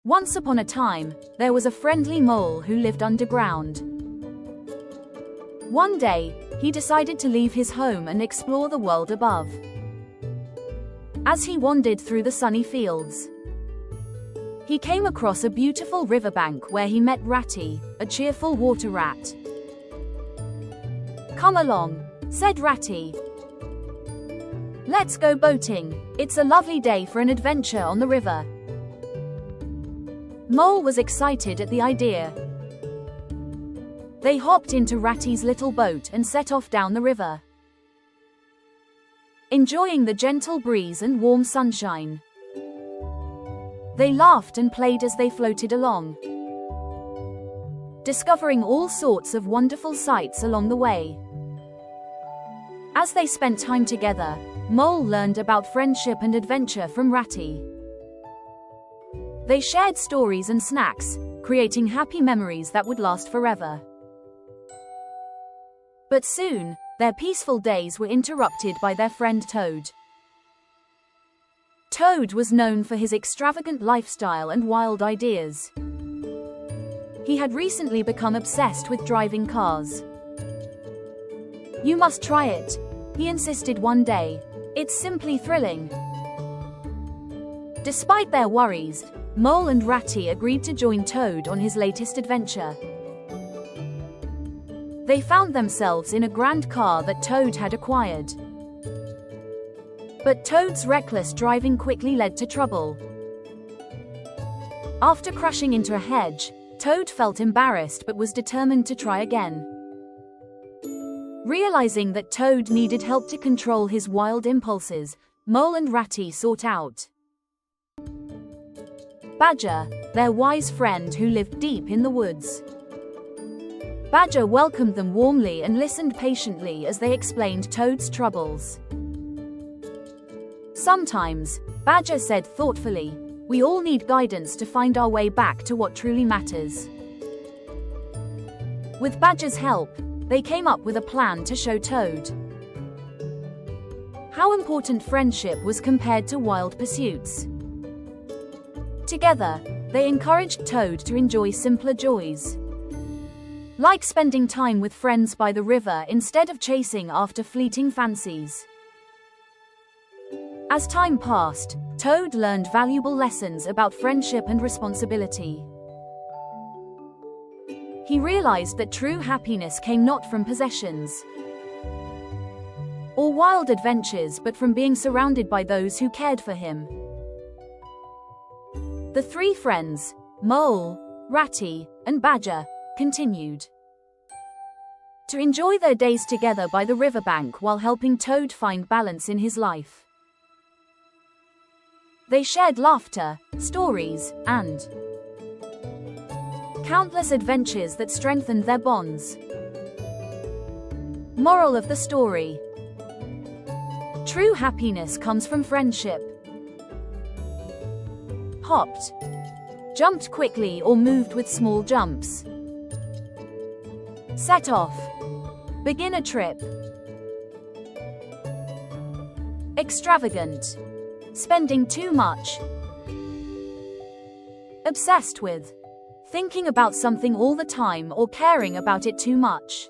Once upon a time, there was a friendly mole who lived underground. One day, he decided to leave his home and explore the world above. As he wandered through the sunny fields, he came across a beautiful riverbank where he met Ratty, a cheerful water rat. "Come along," said Ratty. "Let's go boating. It's a lovely day for an adventure on the river." Mole was excited at the idea. They hopped into Ratty's little boat and set off down the river, enjoying the gentle breeze and warm sunshine. They laughed and played as they floated along, discovering all sorts of wonderful sights along the way. As they spent time together, Mole learned about friendship and adventure from Ratty. They shared stories and snacks, creating happy memories that would last forever. But soon, their peaceful days were interrupted by their friend Toad. Toad was known for his extravagant lifestyle and wild ideas. He had recently become obsessed with driving cars. "You must try it," he insisted one day. "It's simply thrilling." Despite their worries, Mole and Ratty agreed to join Toad on his latest adventure. They found themselves in a grand car that Toad had acquired. But Toad's reckless driving quickly led to trouble. After crashing into a hedge, Toad felt embarrassed but was determined to try again. Realizing that Toad needed help to control his wild impulses, Mole and Ratty sought out Badger, their wise friend who lived deep in the woods. Badger welcomed them warmly and listened patiently as they explained Toad's troubles. "Sometimes," Badger said thoughtfully, "we all need guidance to find our way back to what truly matters." With Badger's help, they came up with a plan to show Toad how important friendship was compared to wild pursuits. Together, they encouraged Toad to enjoy simpler joys, like spending time with friends by the river instead of chasing after fleeting fancies. As time passed, Toad learned valuable lessons about friendship and responsibility. He realized that true happiness came not from possessions or wild adventures but from being surrounded by those who cared for him. The three friends, Mole, Ratty, and Badger, continued to enjoy their days together by the riverbank while helping Toad find balance in his life. They shared laughter, stories, and countless adventures that strengthened their bonds. Moral of the story: true happiness comes from friendship. Hopped, jumped quickly or moved with small jumps. Set off, begin a trip. Extravagant, spending too much. Obsessed with, thinking about something all the time or caring about it too much.